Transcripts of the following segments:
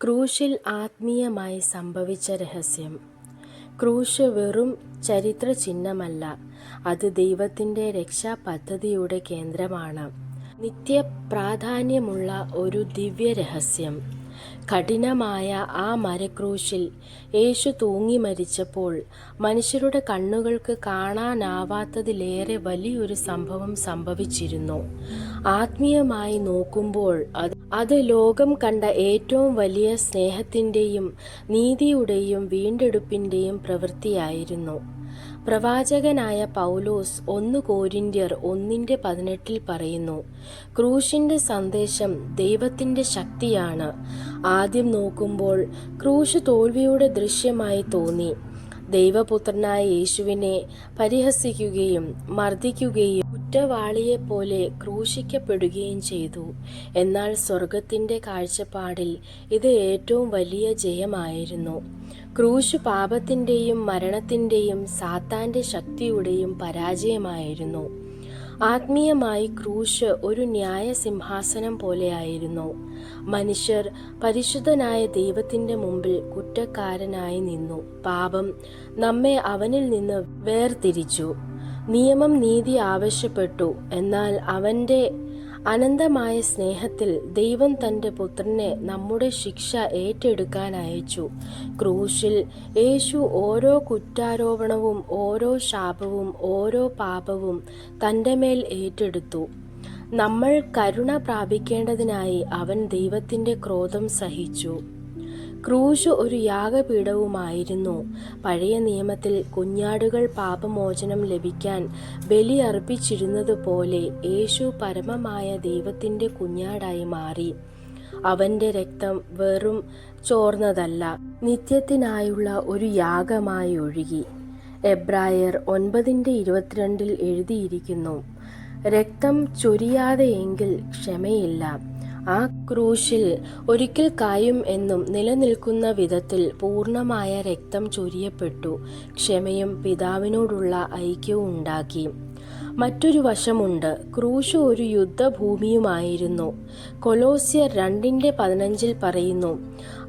ക്രൂശിൽ ആത്മീയമായി സംഭവിച്ച രഹസ്യം. ക്രൂശ് വെറും ചരിത്ര ചിഹ്നമല്ല, അത് ദൈവത്തിൻ്റെ രക്ഷാപദ്ധതിയുടെ കേന്ദ്രമാണ്. നിത്യപ്രാധാന്യമുള്ള ഒരു ദിവ്യരഹസ്യം. കഠിനമായ ആ മരക്രൂശിൽ യേശു തൂങ്ങി മരിച്ചപ്പോൾ മനുഷ്യരുടെ കണ്ണുകൾക്ക് കാണാനാവാത്തതിലേറെ വലിയൊരു സംഭവം സംഭവിച്ചിരുന്നു. ആത്മീയമായി നോക്കുമ്പോൾ അത് ലോകം കണ്ട ഏറ്റവും വലിയ സ്നേഹത്തിൻ്റെയും നീതിയുടെയും വീണ്ടെടുപ്പിൻ്റെയും പ്രവൃത്തിയായിരുന്നു. പ്രവാചകനായ പൗലോസ് 1 കൊരിന്ത്യർ 1:18 പറയുന്നു, ക്രൂശിൻ്റെ സന്ദേശം ദൈവത്തിൻ്റെ ശക്തിയാണ്. ആദ്യം നോക്കുമ്പോൾ ക്രൂശ് തോൽവിയുടെ ദൃശ്യമായി തോന്നി. ദൈവപുത്രനായ യേശുവിനെ പരിഹസിക്കുകയും മർദ്ദിക്കുകയും കുറ്റവാളിയെപ്പോലെ ക്രൂശിക്കപ്പെടുകയും ചെയ്തു. എന്നാൽ സ്വർഗത്തിൻ്റെ കാഴ്ചപ്പാടിൽ ഇത് ഏറ്റവും വലിയ ജയമായിരുന്നു. ക്രൂശ് പാപത്തിൻ്റെയും മരണത്തിൻ്റെയും സാത്താൻ്റെ ശക്തിയുടെയും പരാജയമായിരുന്നു. ആത്മീയമായി ക്രൂശ് ഒരു ന്യായസിംഹാസനം പോലെയായിരുന്നു. മനുഷ്യർ പരിശുദ്ധനായ ദൈവത്തിൻ്റെ മുമ്പിൽ കുറ്റക്കാരനായി നിന്നു. പാപം നമ്മെ അവനിൽ നിന്ന് വേർതിരിച്ചു. നിയമം നീതി ആവശ്യപ്പെട്ടു. എന്നാൽ അവൻ്റെ അനന്തമായ സ്നേഹത്തിൽ ദൈവം തൻ്റെ പുത്രനെ നമ്മുടെ ശിക്ഷ ഏറ്റെടുക്കാൻ അയച്ചു. ക്രൂശിൽ യേശു ഓരോ കുറ്റാരോപണവും ഓരോ ശാപവും ഓരോ പാപവും തൻ്റെ മേൽ ഏറ്റെടുത്തു. നമ്മൾ കരുണ പ്രാപിക്കേണ്ടതിനായി അവൻ ദൈവത്തിൻ്റെ ക്രോധം സഹിച്ചു. ക്രൂശ് ഒരു യാഗപീഠവുമായിരുന്നു. പഴയ നിയമത്തിൽ കുഞ്ഞാടുകൾ പാപമോചനം ലഭിക്കാൻ ബലിയർപ്പിച്ചിരുന്നതുപോലെ യേശു പരമമായ ദൈവത്തിൻ്റെ കുഞ്ഞാടായി മാറി. അവൻ്റെ രക്തം വെറും ചോർന്നതല്ല, നിത്യത്തിനായുള്ള ഒരു യാഗമായി ഒഴുകി. എബ്രായർ 9:22 എഴുതിയിരിക്കുന്നു, രക്തം ചൊരിയാതെയെങ്കിൽ ക്ഷമയില്ല. ആ ക്രൂശിൽ ഒരിക്കൽ കായും എന്നും നിലനിൽക്കുന്ന വിധത്തിൽ പൂർണ്ണമായ രക്തം ചൊരിയപ്പെട്ടു. ക്ഷമയും പിതാവിനോടുള്ള ഐക്യവും ഉണ്ടാക്കി. മറ്റൊരു വശമുണ്ട്. ക്രൂശ് ഒരു യുദ്ധഭൂമിയുമായിരുന്നു. കൊലോസ്യർ 2:15 പറയുന്നു,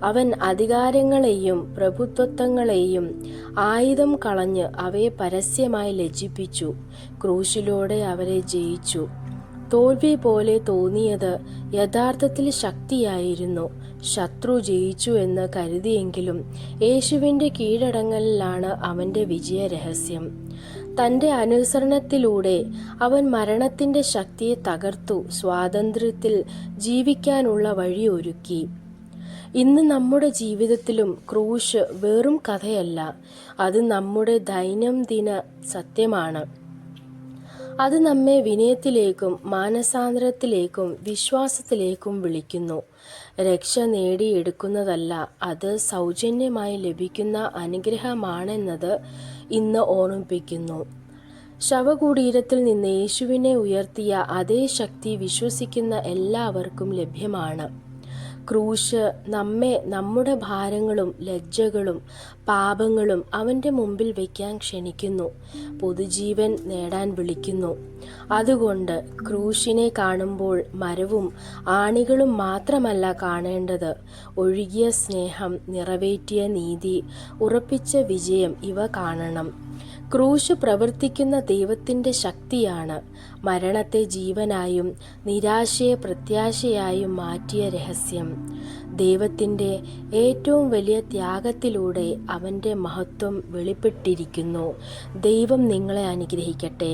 അവൻ അധികാരങ്ങളെയും പ്രഭുത്വങ്ങളെയും ആയുധം കളഞ്ഞ് അവയെ പരസ്യമായി ലജ്ജിപ്പിച്ചു. ക്രൂശിലൂടെ അവരെ ജയിച്ചു. തോൽവി പോലെ തോന്നിയത് യഥാർത്ഥത്തിൽ ശക്തിയായിരുന്നു. ശത്രു ജയിച്ചു എന്ന് കരുതിയെങ്കിലും യേശുവിൻ്റെ കീഴടങ്ങലിലാണ് അവൻ്റെ വിജയരഹസ്യം. തൻ്റെ അനുസരണത്തിലൂടെ അവൻ മരണത്തിൻ്റെ ശക്തിയെ തകർത്തു സ്വാതന്ത്ര്യത്തിൽ ജീവിക്കാനുള്ള വഴി ഒരുക്കി. ഇന്ന് നമ്മുടെ ജീവിതത്തിലും ക്രൂശ് വെറും കഥയല്ല, അത് നമ്മുടെ ദൈനംദിന സത്യമാണ്. അത് നമ്മെ വിനയത്തിലേക്കും മാനസാന്തരത്തിലേക്കും വിശ്വാസത്തിലേക്കും വിളിക്കുന്നു. രക്ഷ നേടിയെടുക്കുന്നതല്ല, അത് സൗജന്യമായി ലഭിക്കുന്ന അനുഗ്രഹമാണെന്നത് ഇന്ന് ഓർമ്മിപ്പിക്കുന്നു. ശവകുടീരത്തിൽ നിന്ന് യേശുവിനെ ഉയർത്തിയ അതേ ശക്തി വിശ്വസിക്കുന്ന എല്ലാവർക്കും ലഭ്യമാണ്. ക്രൂശ് നമ്മെ നമ്മുടെ ഭാരങ്ങളും ലജ്ജകളും പാപങ്ങളും അവൻ്റെ മുമ്പിൽ വയ്ക്കാൻ ക്ഷണിക്കുന്നു, പുതുജീവൻ നേടാൻ വിളിക്കുന്നു. അതുകൊണ്ട് ക്രൂശിനെ കാണുമ്പോൾ മരവും ആണികളും മാത്രമല്ല കാണേണ്ടത്, ഒഴുകിയ സ്നേഹം, നിറവേറ്റിയ നീതി, ഉറപ്പിച്ച വിജയം ഇവ കാണണം. ക്രൂശ് പ്രവർത്തിക്കുന്ന ദൈവത്തിൻ്റെ ശക്തിയാണ്. മരണത്തെ ജീവനായും നിരാശയെ പ്രത്യാശയായും മാറ്റിയ രഹസ്യം. ദൈവത്തിൻ്റെ ഏറ്റവും വലിയ ത്യാഗത്തിലൂടെ അവൻ്റെ മഹത്വം വെളിപ്പെട്ടിരിക്കുന്നു. ദൈവം നിങ്ങളെ അനുഗ്രഹിക്കട്ടെ.